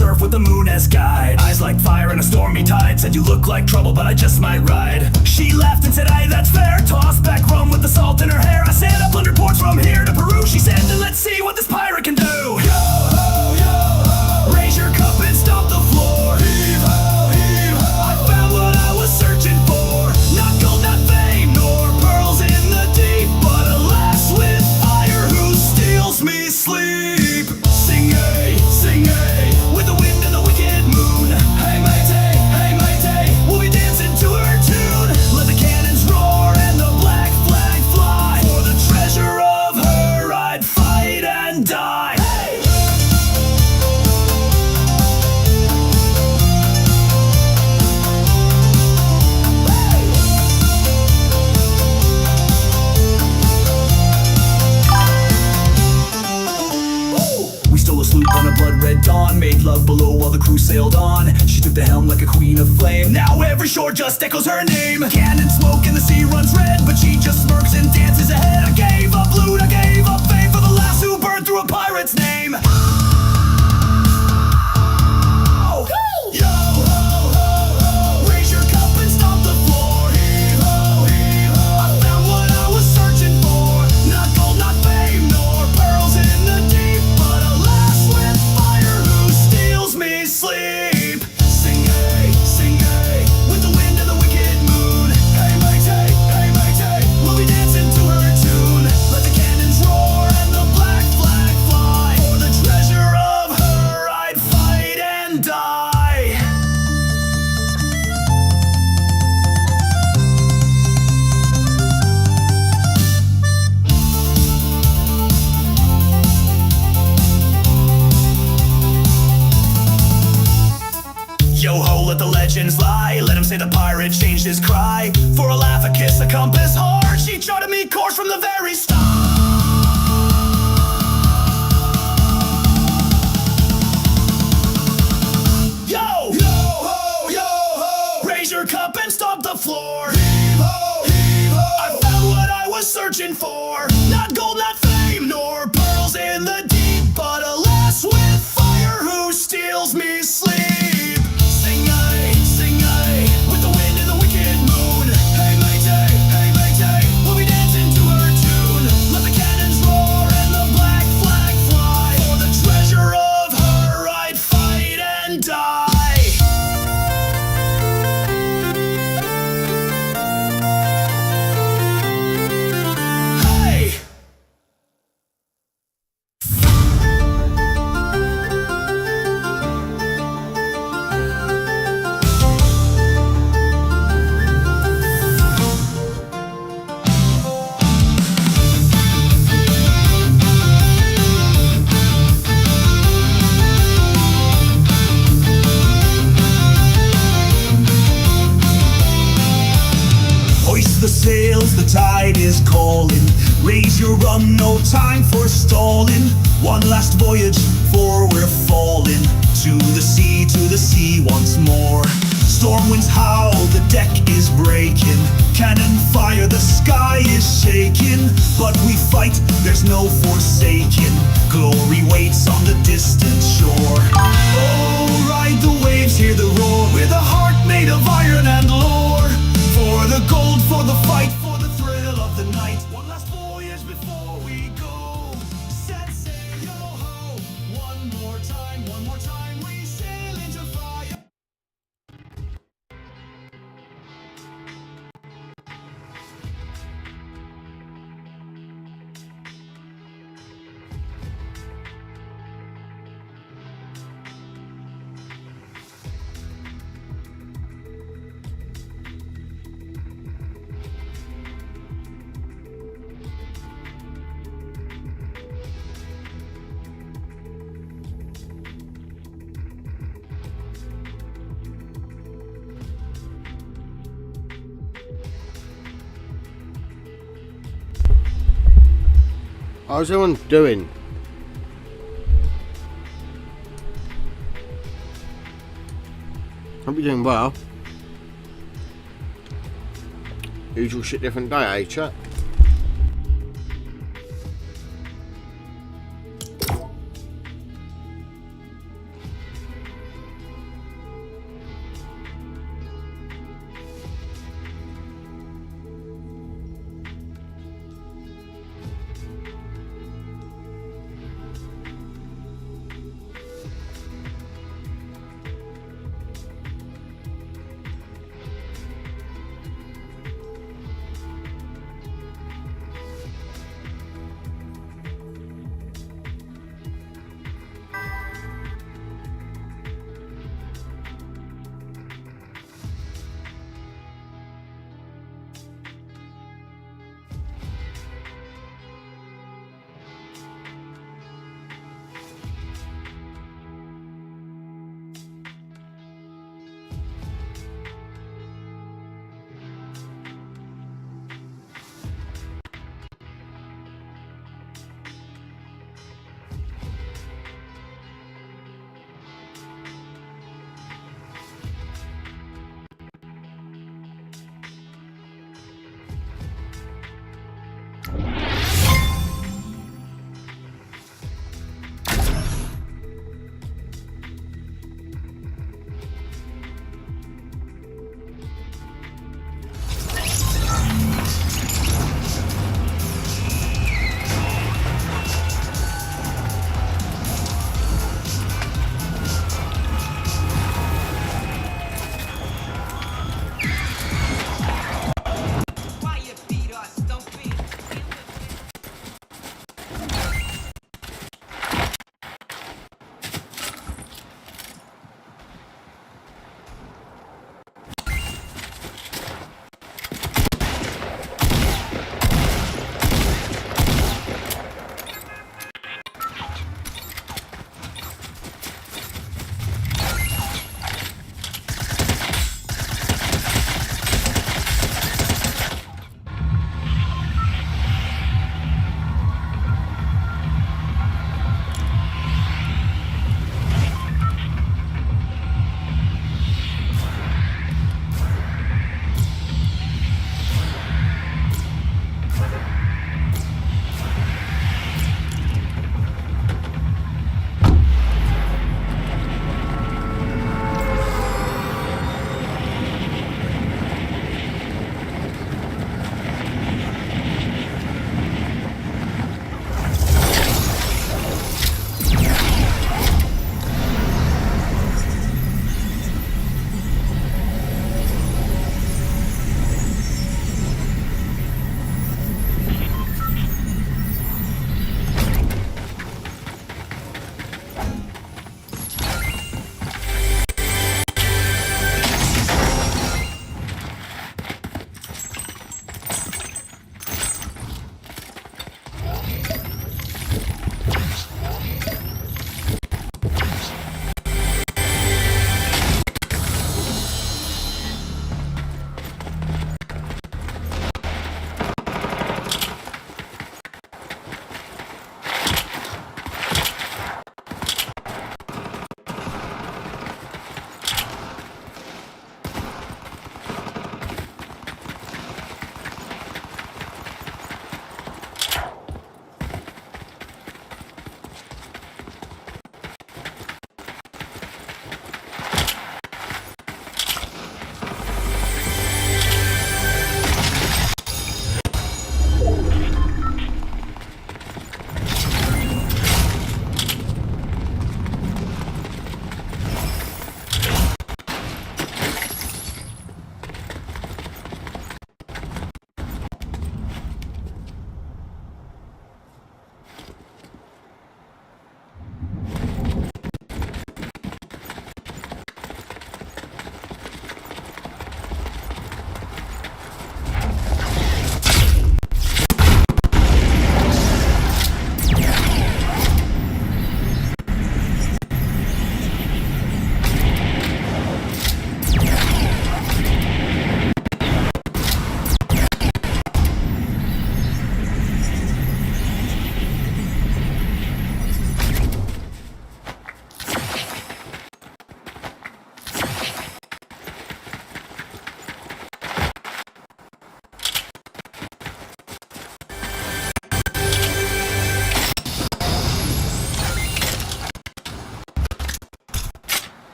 surf with the moon as guide. Eyes like fire in a stormy tide. Said you look like trouble, but I just might ride. She laughed and said, "Aye, that's fair." Tossed back rum with the salt in her hair. I said, "Up under ports from here to Peru." She said, "Then let's see what this pirate can do." Yo ho, yo ho, raise your cup and stomp the floor. Heave ho, heave ho, I found what I was searching for. Not gold, not fame, nor pearls in the deep, but a lass with fire who steals me sleep. Sing a, with the wind and the wicked moon. Hey matey, we'll be dancing to her tune. Let the cannons roar and the black flag fly. For the treasure of her I'd fight and die. Hey! We stole a sloop on a blood-red dawn, made love below while the crew sailed on. She took the helm like a queen of flame. Now every shore just echoes her name. Cannon smoke and the sea runs red, but she just smirks and dances ahead. I gave up loot, I gave up fame for the lass who burned through a pirate's name. Oh! Yo ho ho ho, raise your cup and stomp the floor. Heave ho, heave ho, I found what I was searching for. Not gold, not fame, nor pearls in the deep, but a lass with fire who steals me sleep. Sing a, with the wind and the wicked moon. Hey matey, we'll be dancing to her tune. Let the cannons roar and the black flag fly. For the treasure of her I'd fight and die. Yo ho, let the legends lie. Let him say the pirate changed his cry. For a laugh, a kiss, a compass hard. She charted me course from the very start. Yo ho, raise your cup and stomp the floor. Heave ho, I found what I was searching for. Not gold, not fame, nor pearls in the deep, but a lass with fire who steals me sleep. Sing a, with the wind and the wicked moon. Hey matey, we'll be dancing to her tune. Let the cannons roar and the black flag fly. For the treasure of her I'd fight and die. Hey! Hoist the sails, the tide is calling. Raise your run, no time for stalling. One last voyage, for we're falling. To the sea once more. Storm winds howl, the deck is breaking. Cannon fire, the sky is shaking. But we fight, there's no forsaking. Glory waits on the distant shore. Oh, ride the waves, hear the roar. With a heart made of iron and lore. For the gold, for the fight, for the thrill of the night. One last voyage before we go. Set sail, yo ho. One more time, we sail into fire. How's everyone doing? Hope you're doing well. Usual shit, different day, eh, chat?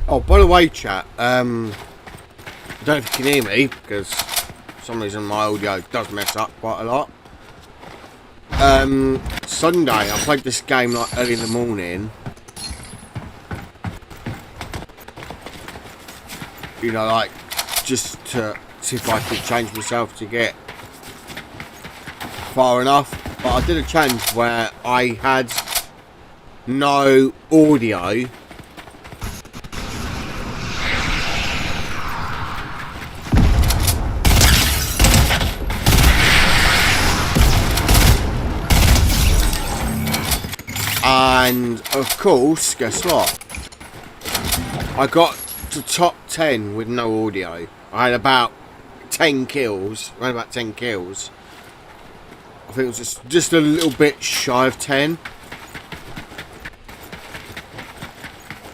Oh, by the way, chat, I don't know if you can hear me, because for some reason my audio does mess up quite a lot. Sunday, I played this game like early in the morning. You know, like, just to see if I could change myself to get far enough. But I did a challenge where I had no audio. And of course, guess what? I got to top 10 with no audio. I had about 10 kills, around about 10 kills. I think it was just a little bit shy of 10.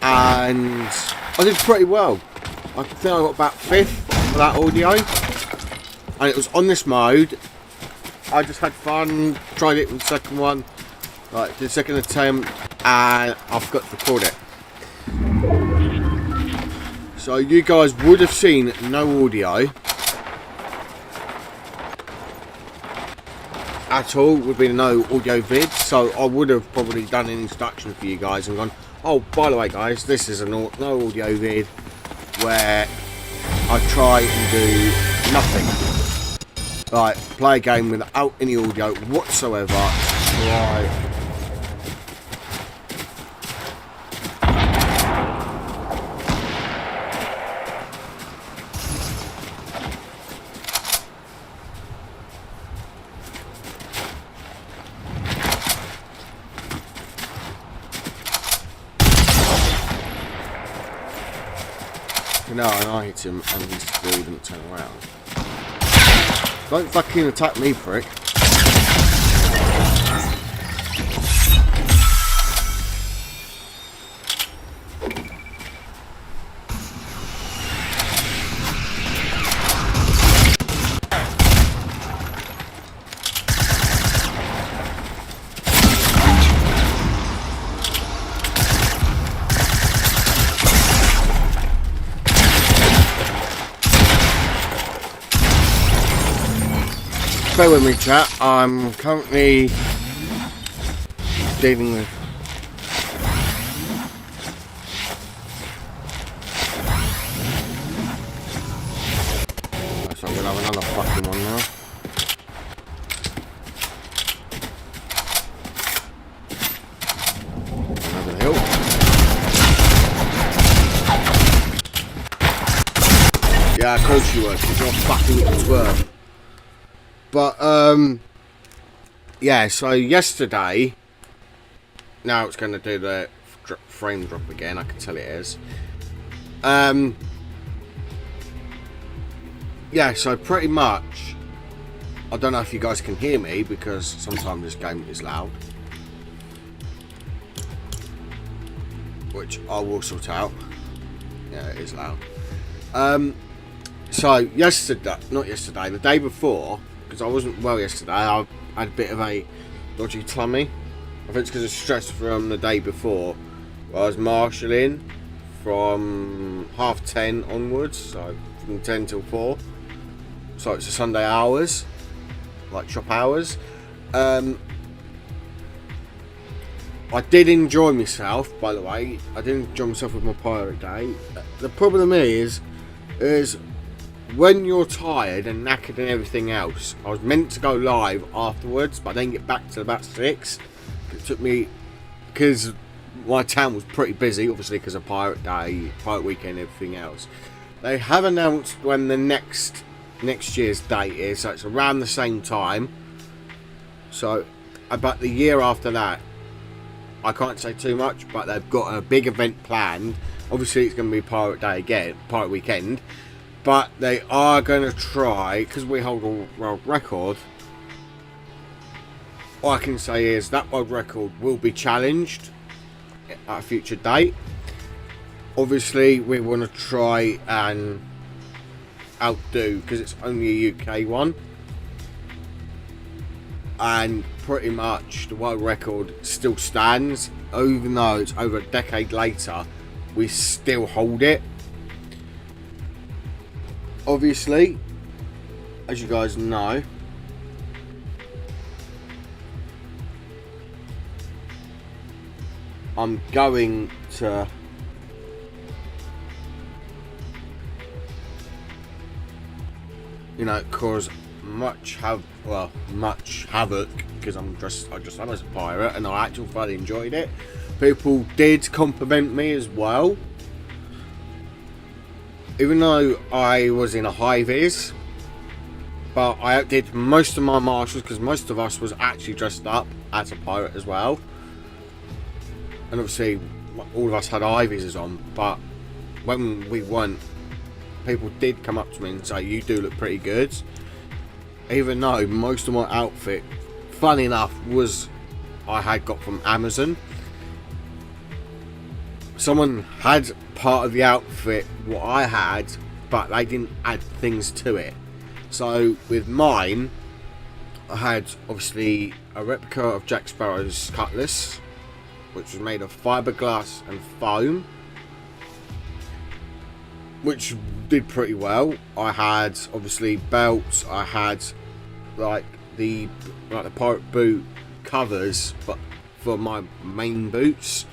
And I did pretty well. I think I got about 5th for that audio. And it was on this mode. I just had fun, tried it with the second one. Right, the second attempt, and I forgot to record it. So you guys would have seen no audio at all, would be no audio vid. So I would have probably done an introduction for you guys and gone, oh, by the way guys, this is a no audio vid where I try and do nothing. Like, play a game without any audio whatsoever. Right. No, and I hit him and he still didn't turn around. Don't fucking attack me, prick. Bear with me, chat. I'm currently dealing with so I'm gonna have another fucking one now. Yeah, of course you would, because you're fucking it twerp. But, yeah, so yesterday, now it's going to do the frame drop again, I can tell it is. Yeah, so pretty much, I don't know if you guys can hear me, because sometimes this game is loud. Which I will sort out. Yeah, it is loud. So the day before, because I wasn't well yesterday, I had a bit of a dodgy tummy. I think it's because of stress from the day before. I was marshalling from 10:30 onwards, so from 10 till 4. So it's the Sunday hours, like shop hours. I did enjoy myself, by the way. I did enjoy myself with my pirate day. The problem is when you're tired and knackered and everything else, I was meant to go live afterwards, but I didn't get back till about 6. It took me, because my town was pretty busy, obviously because of pirate day, pirate weekend, everything else. They have announced when the next year's date is, so it's around the same time. So about the year after that, I can't say too much, but they've got a big event planned. Obviously it's going to be pirate day again, pirate weekend, but they are going to try, because we hold a world record. All I can say is that world record will be challenged at a future date. Obviously we want to try and outdo, because it's only a UK one, and pretty much the world record still stands. Even though it's over a decade later, we still hold it. Obviously, as you guys know, I'm going to cause much havoc, because I was a pirate and I actually thoroughly enjoyed it. People did compliment me as well, even though I was in a high vis, but I outdid most of my marshals, because most of us was actually dressed up as a pirate as well, and obviously all of us had high vises on. But when we won, people did come up to me and say, you do look pretty good, even though most of my outfit, funny enough, I had got from Amazon. Someone had part of the outfit what I had, but they didn't add things to it. So with mine, I had obviously a replica of Jack Sparrow's cutlass, which was made of fiberglass and foam, which did pretty well. I had obviously belts. I had like the pirate boot covers, but for my main boots.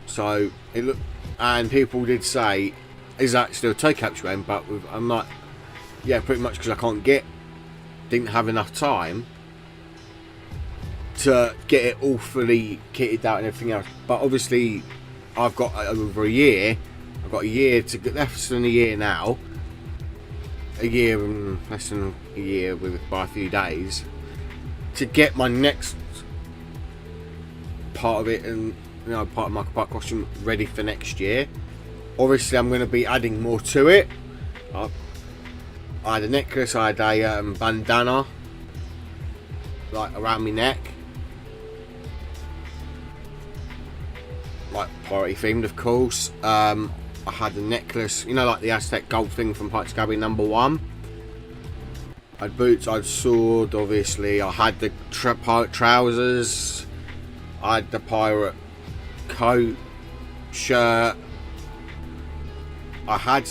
So it looked, and people did say, "Is that still toe caps you're wearing?" But I'm like, yeah, pretty much, because I didn't have enough time to get it all fully kitted out and everything else. But obviously, I've got over a year. I've got a year to get, less than a year now. A year and less than a year by a few days to get my next part of it, and part of my pirate costume ready for next year. Obviously, I'm going to be adding more to it. I had a necklace. I had a bandana like around my neck, like piratey themed, of course. I had a necklace, like the Aztec gold thing from Pirates of the Caribbean #1. I had boots, I had sword, obviously. I had the pirate trousers. I had the pirate coat, shirt. I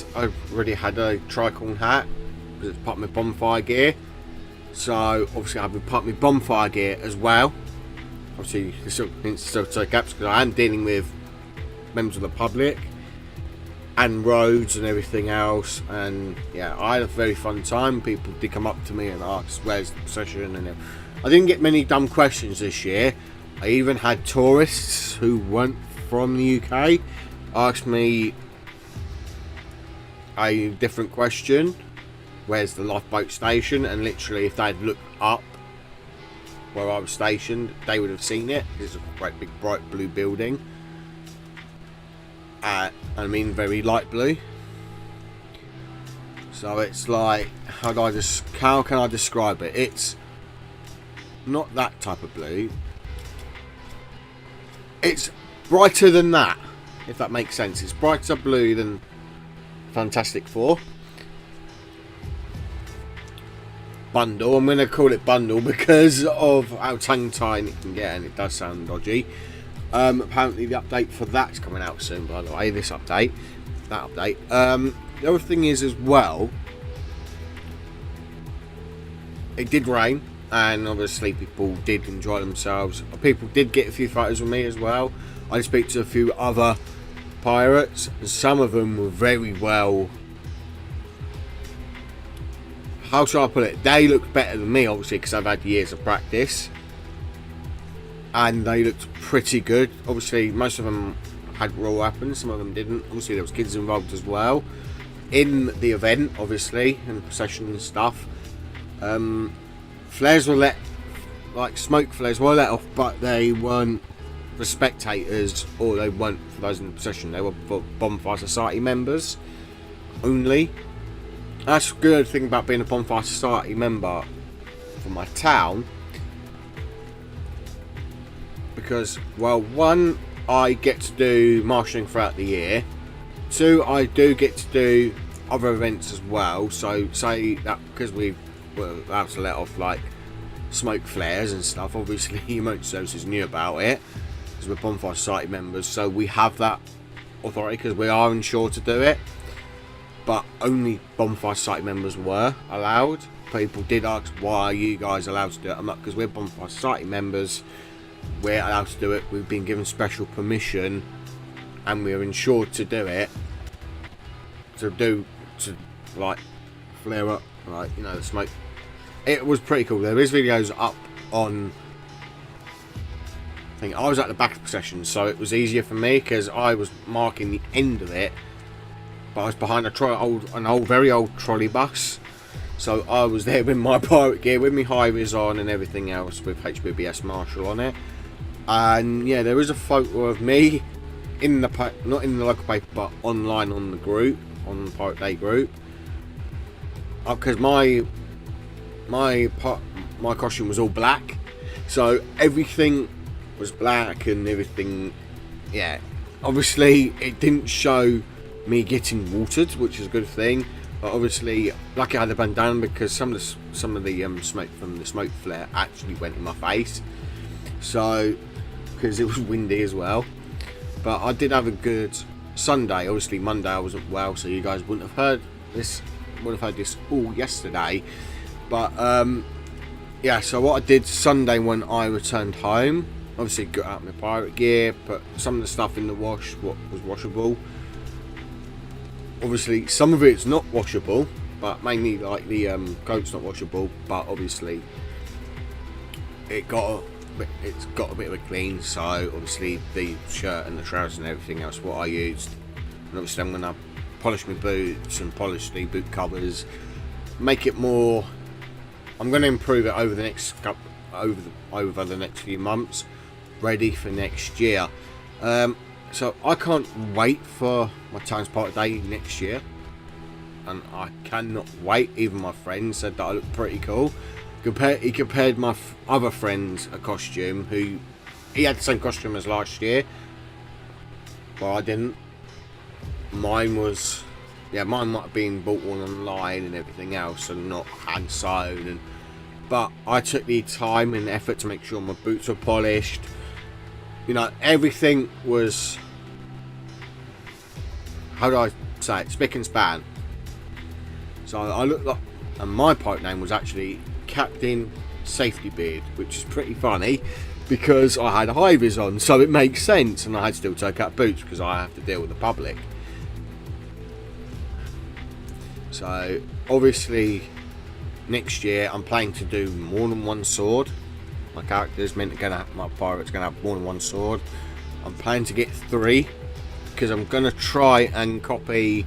already had a tricorn hat, because it's part of my bonfire gear. So obviously I have part of my bonfire gear as well. Obviously it's still toe caps, because I am dealing with members of the public and roads and everything else. And yeah, I had a very fun time. People did come up to me and ask, where's the procession, and I didn't get many dumb questions this year. I even had tourists who weren't from the UK ask me a different question. Where's the lifeboat station? And literally, if they'd looked up where I was stationed, they would have seen it. It's a great big bright blue building. I mean, very light blue. So it's like, how can I describe it? It's not that type of blue. It's brighter than that, if that makes sense. It's brighter blue than Fantastic Four. Bundle. I'm going to call it bundle because of how tongue-tied it can get, and it does sound dodgy. Apparently the update for that's coming out soon, by the way, that update. The other thing is as well, it did rain, and obviously people did enjoy themselves. People did get a few photos with me as well. I did speak to a few other pirates, and some of them were very well, how shall I put it, they looked better than me, obviously, because I've had years of practice, and they looked pretty good. Obviously most of them had raw weapons, some of them didn't. Obviously there was kids involved as well in the event, obviously, and procession and stuff. Flares were like smoke flares were let off, but they weren't for spectators, or they weren't for those in the procession. They were for Bonfire Society members only. That's a good thing about being a Bonfire Society member for my town, because, well, one, I get to do marshalling throughout the year. Two, I do get to do other events as well. So say that because we were allowed to let off like smoke flares and stuff, obviously emergency services knew about it because we're Bonfire Society members, so we have that authority because we are insured to do it. But only Bonfire Society members were allowed. People did ask, why are you guys allowed to do it? I'm like, because we're Bonfire Society members, we're allowed to do it. We've been given special permission and we're insured to do it. To like flare up, like, you know, the smoke. It was pretty cool. There is videos up on, I think I was at the back of the procession, so it was easier for me because I was marking the end of it, but I was behind an very old trolley bus, so I was there with my pirate gear, with my high vis on and everything else, with HBBS Marshall on it. And yeah, there is a photo of me in the not in the local paper, but online on the group, on the Pirate Day group, because my costume was all black, so everything was black and everything. Yeah, obviously it didn't show me getting watered, which is a good thing, but obviously lucky I had a bandana because some of the smoke from the smoke flare actually went in my face, so because it was windy as well. But I did have a good Sunday. Obviously Monday I wasn't well, so you guys wouldn't have heard this all yesterday. But yeah, so what I did Sunday when I returned home, obviously got out my pirate gear, put some of the stuff in the wash, what was washable. Obviously some of it's not washable, but mainly like the coat's not washable, but obviously it's got a bit of a clean. So obviously the shirt and the trousers and everything else what I used, and obviously I'm gonna polish my boots and polish the boot covers, make it more. I'm going to improve it over the next over the next few months, ready for next year. So I can't wait for my town's Pirate Day next year, and I cannot wait. Even my friend said that I look pretty cool. He compared my other friend's costume, who he had the same costume as last year, but I didn't. Mine was, yeah, mine might have been bought online and everything else, and not hand sewn. But I took the time and effort to make sure my boots were polished. You know, everything was, how do I say it, spick and span. So I looked like, and my pirate name was actually Captain Safety Beard, which is pretty funny because I had a high vis on, so it makes sense, and I had to still take out boots because I have to deal with the public. So obviously next year I'm planning to do more than one sword. My character's my pirate's gonna have more than one sword. I'm planning to get 3 because I'm gonna try and copy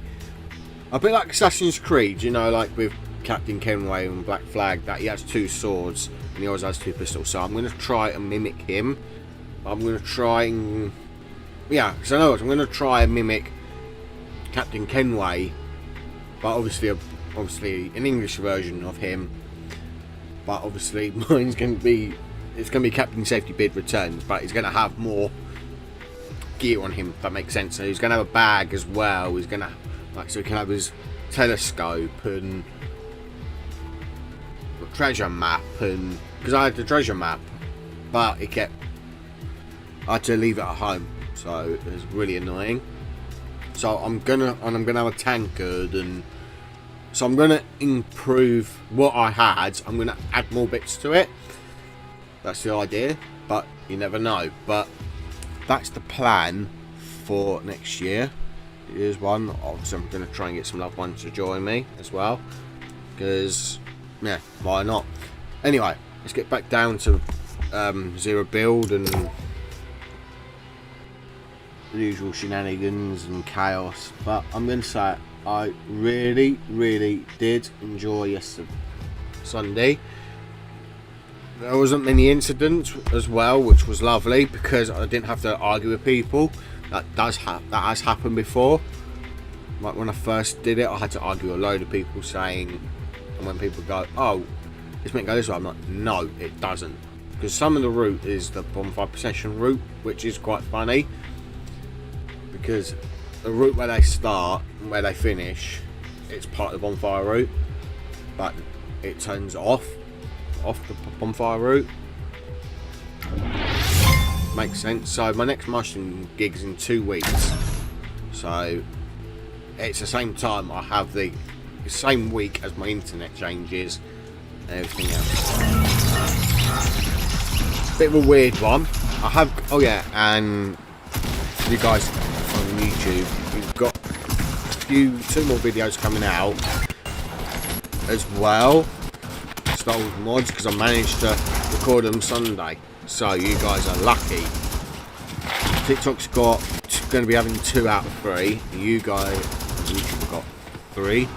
A bit like Assassin's Creed, you know, like with Captain Kenway and Black Flag, that he has 2 swords and he always has 2 pistols. So I'm going to try and mimic him. I'm going to try and... yeah, because I know what, I'm going to try and mimic Captain Kenway, but obviously an English version of him. But obviously mine's going to be... it's going to be Captain Safety Bid Returns, but he's going to have more gear on him, if that makes sense. So he's going to have a bag as well. He's going to... like, so he can have his telescope and treasure map, and because I had the treasure map, but I had to leave it at home, so it was really annoying. So I'm gonna have a tankard, and so I'm gonna improve what I had. I'm gonna add more bits to it. That's the idea, but you never know. But that's the plan for next year. Here's one. Obviously, I'm gonna try and get some loved ones to join me as well, because yeah, why not? Anyway, let's get back down to zero build and the usual shenanigans and chaos. But I'm going to say I really did enjoy yesterday, Sunday. There wasn't many incidents as well, which was lovely because I didn't have to argue with people. That has happened before. Like when I first did it, I had to argue with a load of people saying, and when people go, oh, it's meant to go this way, I'm like, no, it doesn't. Because some of the route is the bonfire procession route, which is quite funny. Because the route where they start and where they finish, it's part of the bonfire route, but it turns off the bonfire route. Makes sense. So my next mushroom gig's in 2 weeks. So it's the same time I have the same week as my internet changes and everything else. Bit of a weird one. I have, oh yeah, and you guys on YouTube, we've got 2 more videos coming out as well. Star Wars mods, because I managed to record them Sunday. So you guys are lucky. TikTok's going to be having 2 out of 3. You guys, YouTube have got 3.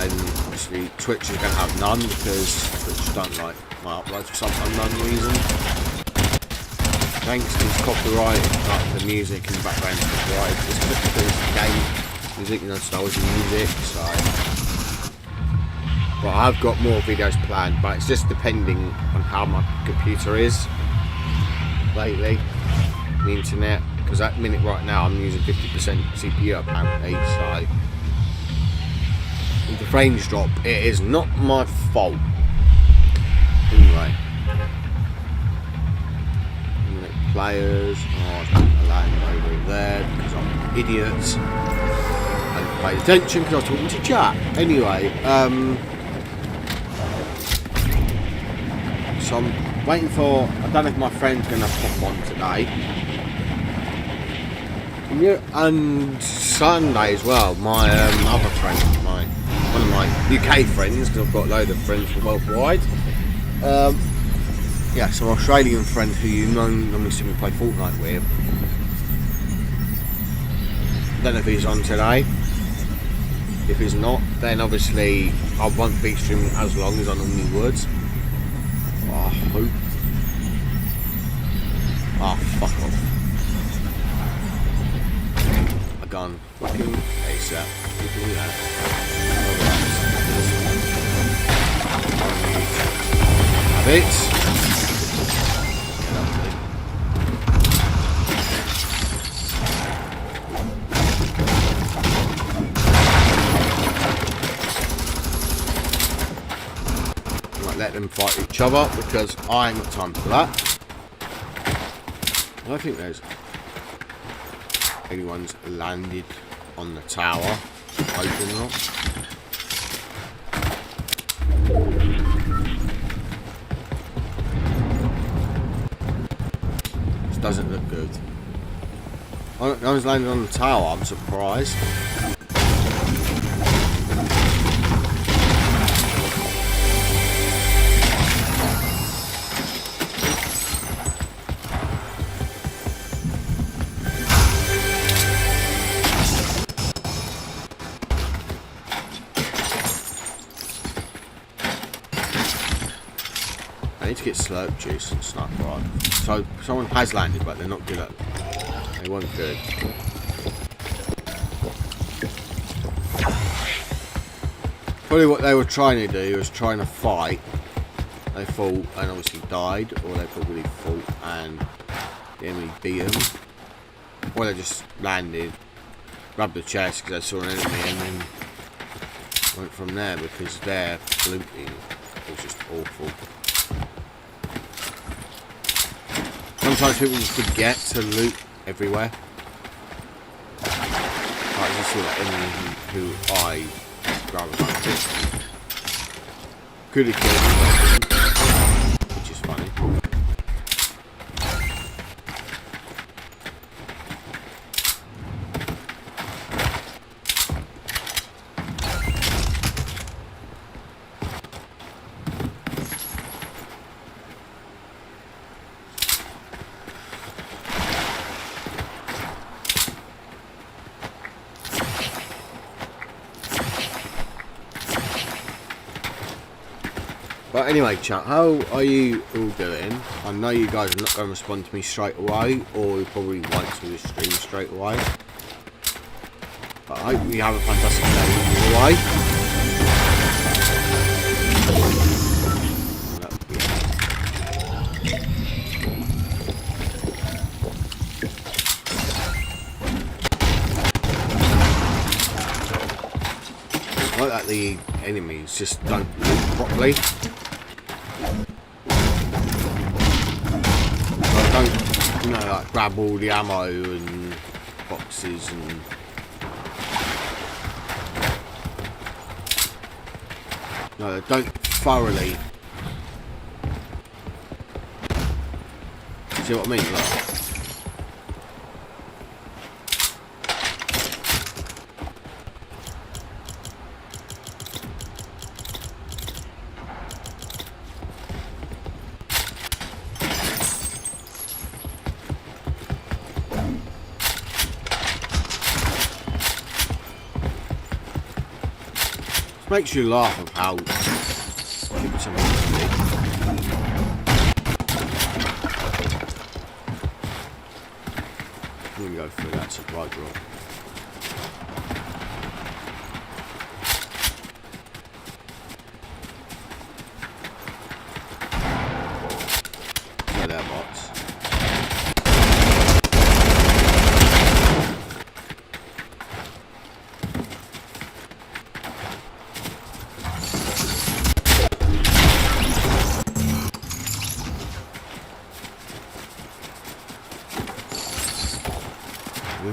And obviously Twitch is going to have none because Twitch don't like my uploads for some unknown reason. Thanks to this copyright, like the music in the background is copyrighted. It's because it's game music, you know, Star Wars music, so. But I've got more videos planned, but it's just depending on how my computer is lately, the internet, because at the minute right now I'm using 50% CPU apparently, so. If the frames drop, it is not my fault. Anyway. Players. Oh, I don't land over there because I'm an idiot. I didn't pay attention because I was talking to chat. Anyway, so I'm waiting for, I don't know if my friend's going to pop on today. And Sunday as well, my other friend, one of my UK friends, because I've got a load of friends from worldwide. Yeah, so my Australian friend who you normally see me play Fortnite with. I don't know if he's on today. If he's not, then obviously I won't be streaming as long as I normally would. I hope. Ah, fuck off. A gun. Fucking ASAP. People that. Have it. Let them fight each other because I ain't got time for that. I don't think there's anyone's landed on the tower. Hoping not. This doesn't look good. No one's landed on the tower, I'm surprised. to get slurp juice and stuff, right? So someone has landed, but they're not good at it. They weren't good. Probably what they were trying to do was trying to fight. They fought and obviously died, or they probably fought and the enemy beat them. Or they just landed, grabbed the chest because they saw an enemy, and then went from there because their looting was just awful. Sometimes people forget to loot everywhere. I just saw that enemy who I grabbed about it. Could have killed him, which is funny. But anyway, chat, how are you all doing? I know you guys are not going to respond to me straight away, or you probably won't to the stream straight away. But I hope you have a fantastic day either way. I like that the enemies just don't loot properly. Don't, you know, like grab all the ammo and boxes and no, they don't thoroughly. See what I mean? Like, makes you laugh of how stupid someone can be. I'm gonna go through that supply drop. So there, bots.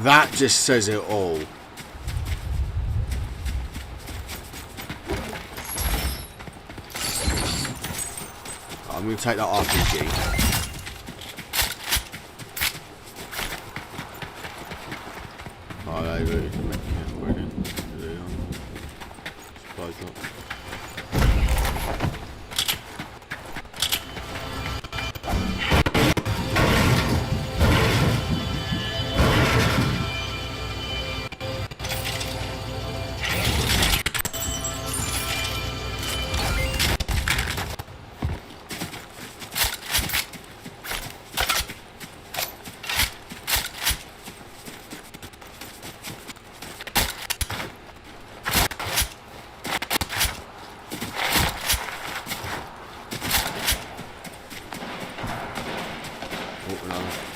That just says it all. I'm going to take that RPG. Oh, they really can make it brilliant. Supply drop.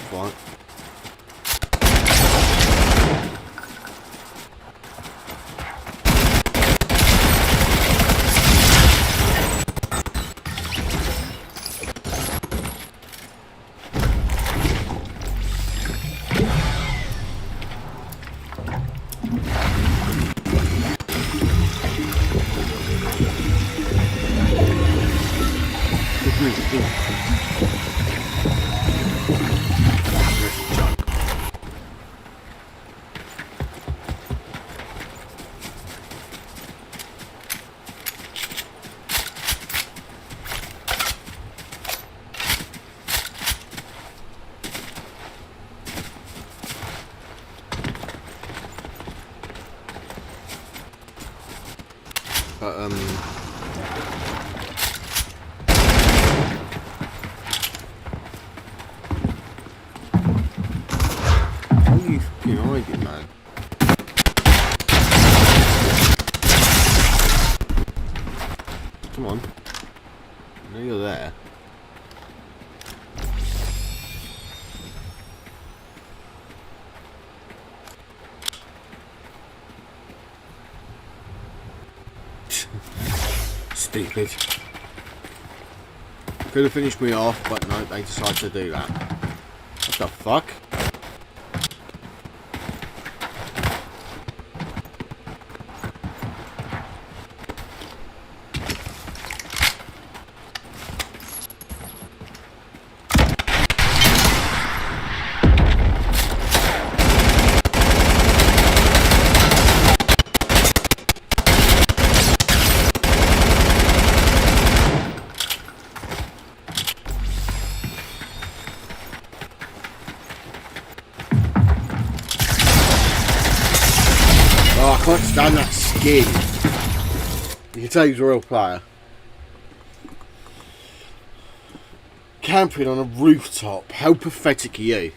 Fine. But hiding, man? Come on. I know you're there. Stupid. Could have finished me off, but no, they decided to do that. What the fuck? Oh, I can't stand that skin. You can tell he's a real player. Camping on a rooftop. How pathetic are you?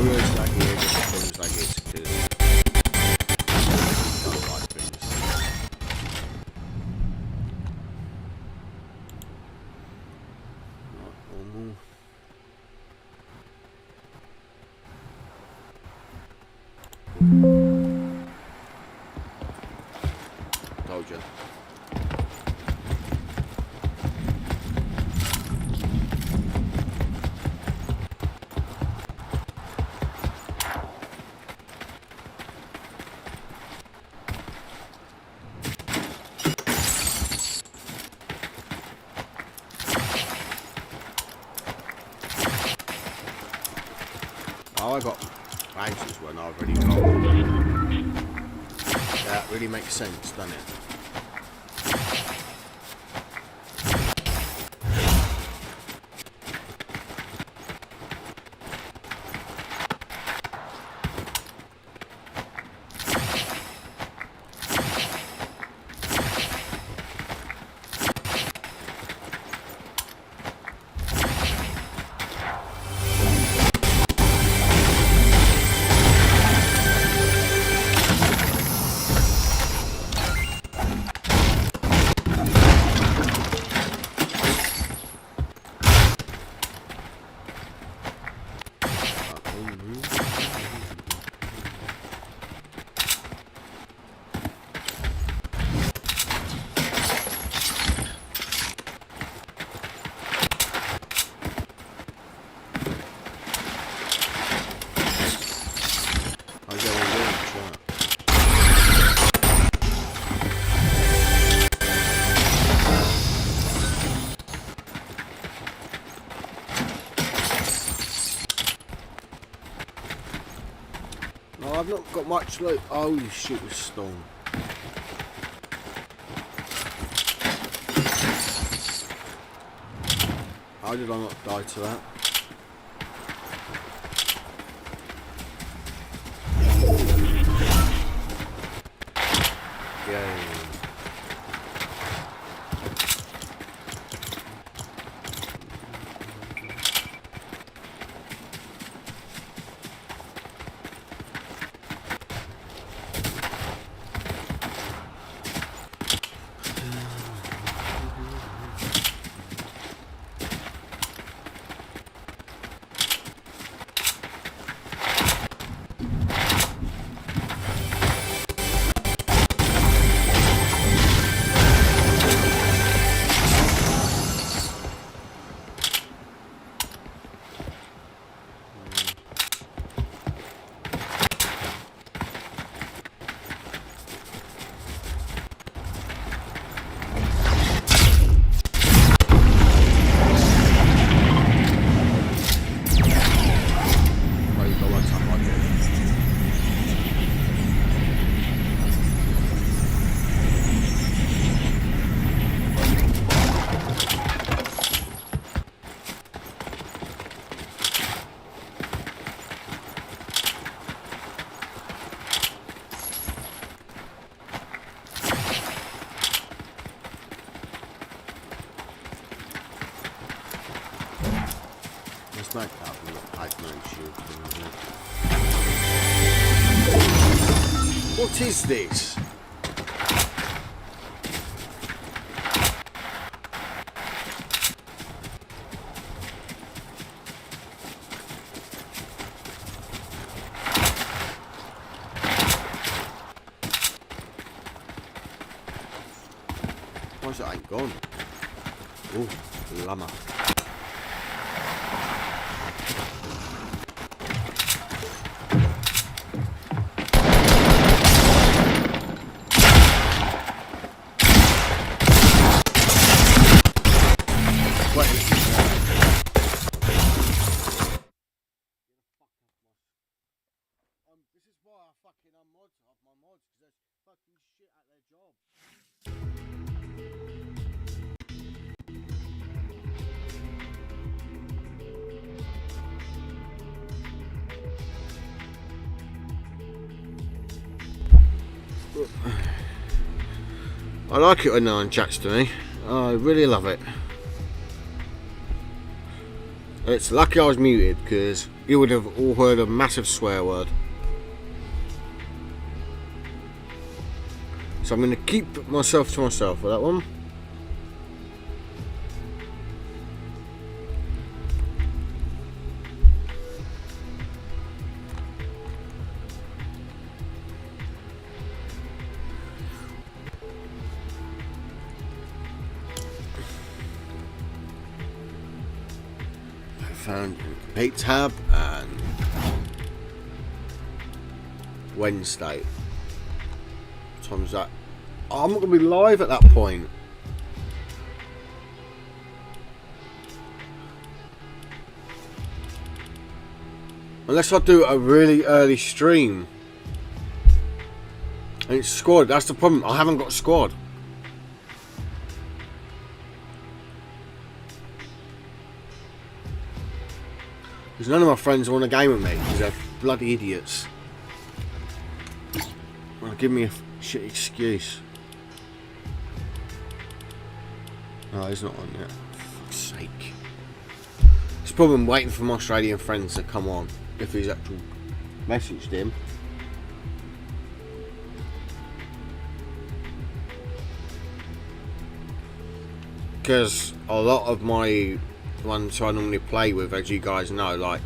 Words like here, just things like this, because I don't like things. Not normal. Told you. Oh, I got bounces when I've already got. That really makes sense, doesn't it? No, I've not got much loot. Oh, you shoot with stone. How did I not die to that? Yeah. It's like that with a pipeline shield thing, isn't it? What is this? Why is it ain't gone? Oh, llama. This is why I fucking unmod my mods, because they're fucking shit at their job. I like it when no one chats to me. I really love it. It's lucky I was muted because you would have all heard a massive swear word. So I'm going to keep myself to myself for that one. I found Pete tab and Wednesday. What time's that? Oh, I'm not going to be live at that point. Unless I do a really early stream. And it's squad. That's the problem. I haven't got a squad. Because none of my friends want a game with me. Because they're bloody idiots. Well, give me a shit excuse. Oh, he's not on yet. For fuck's sake. It's probably I'm waiting for my Australian friends to come on. If he's actually messaged him. Because a lot of my ones I normally play with, as you guys know, like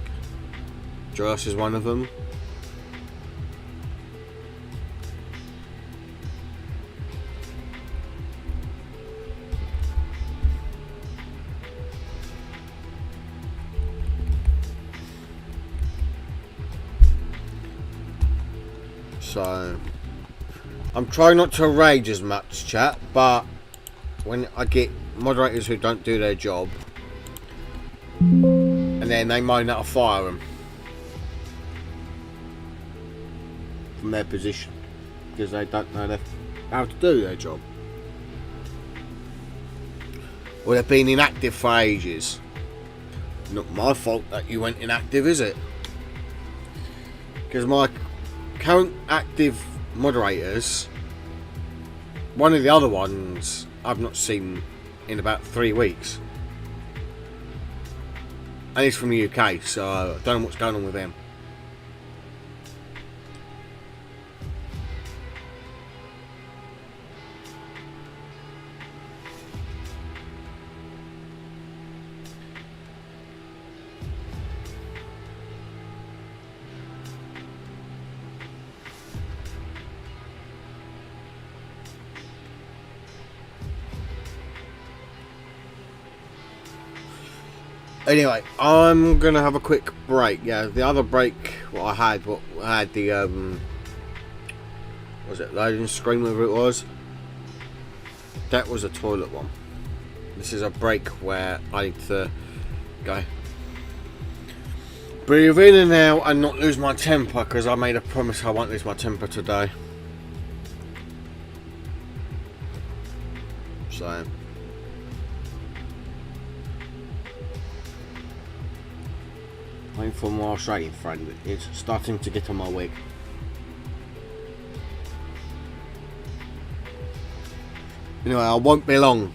Joyce is one of them. So I'm trying not to rage as much, chat, but when I get moderators who don't do their job and then they might not fire them from their position because they don't know how to do their job, or they've been inactive for ages. Not my fault that you went inactive, is it? Because my current active moderators, one of the other ones I've not seen in about 3 weeks, and he's from the UK, so I don't know what's going on with him. Anyway, I'm gonna have a quick break. Yeah, the other break what I had the was it loading screen, whatever it was? That was a toilet one. This is a break where I need to go breathe in and out and not lose my temper, because I made a promise I won't lose my temper today. So waiting for my Australian friend. It's starting to get on my wig. Anyway, I won't be long.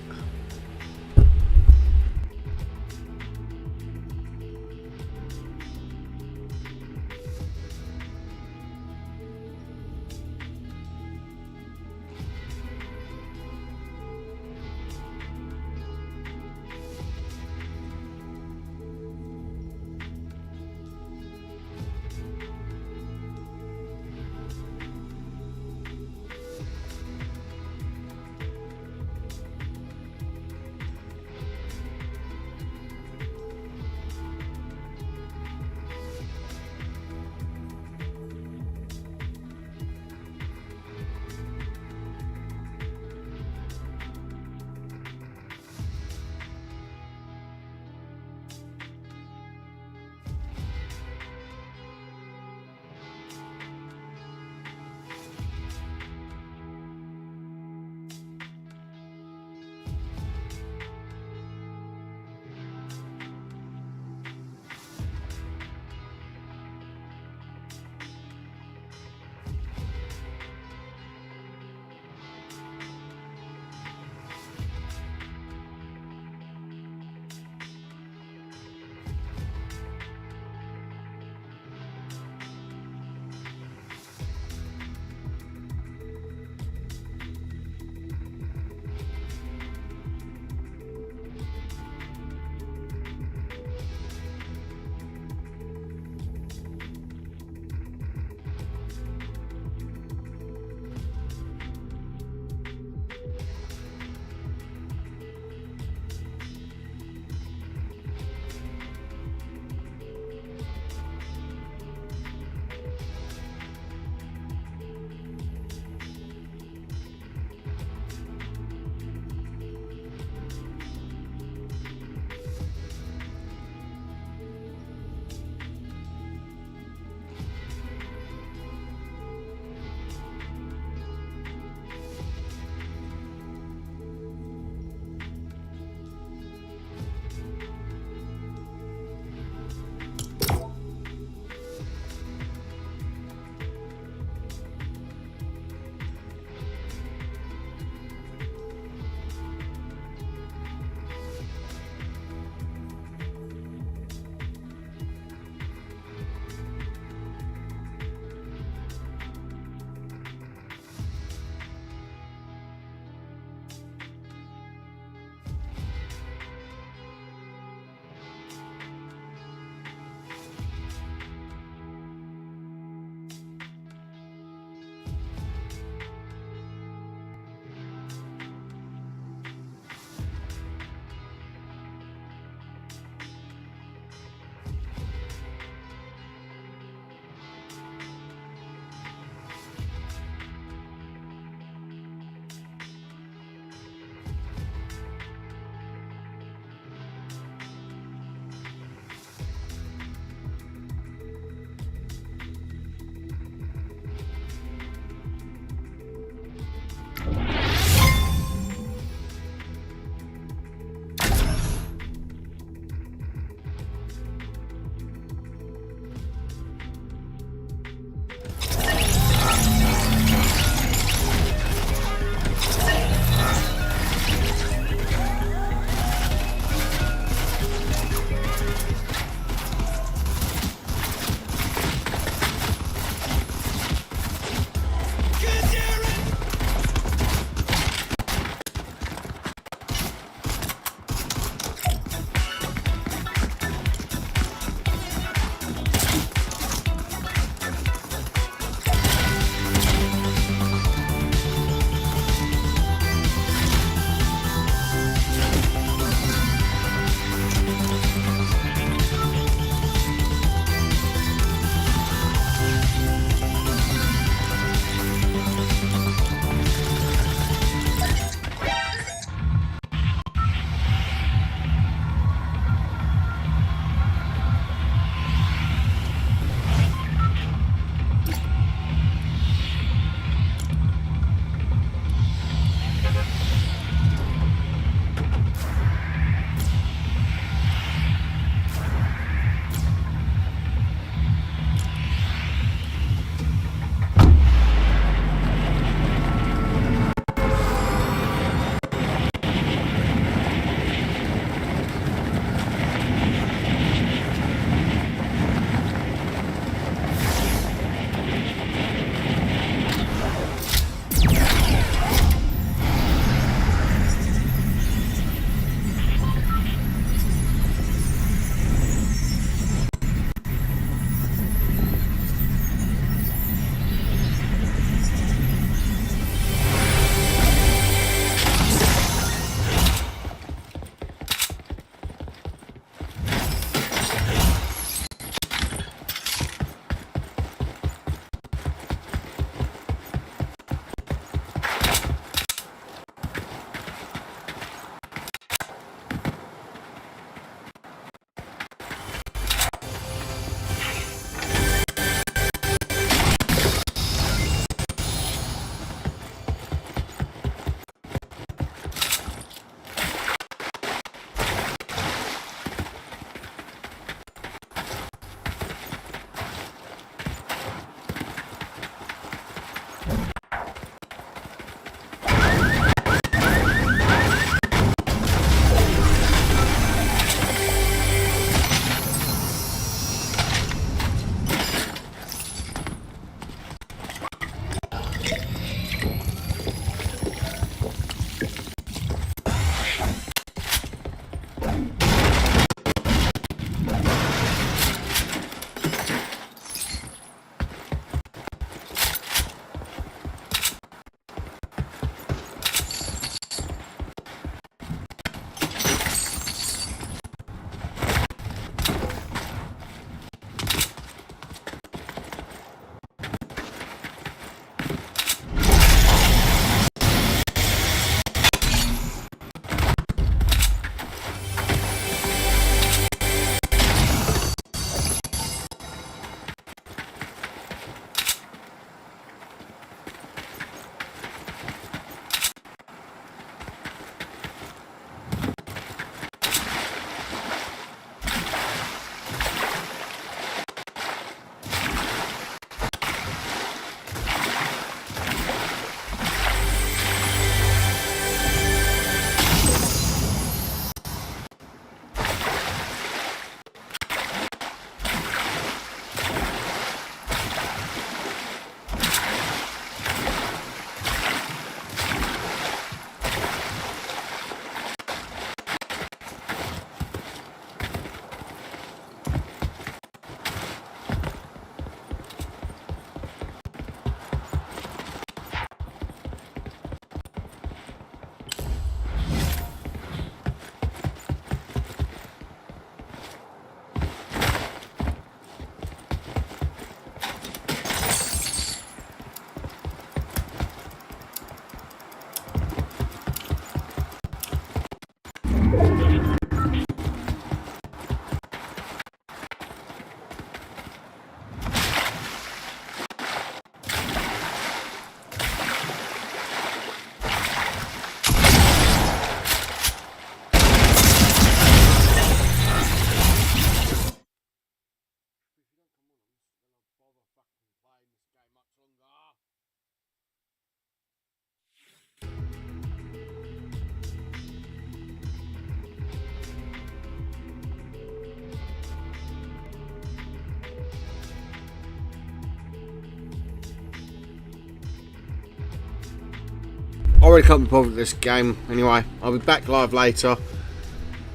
I already can't be bothered with this game. Anyway, I'll be back live later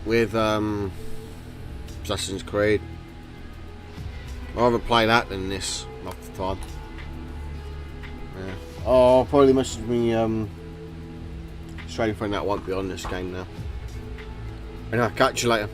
with Assassin's Creed. I'd rather play that than this half the time. Yeah. Oh, probably message me straight in front that won't be on this game now. Anyway, catch you later.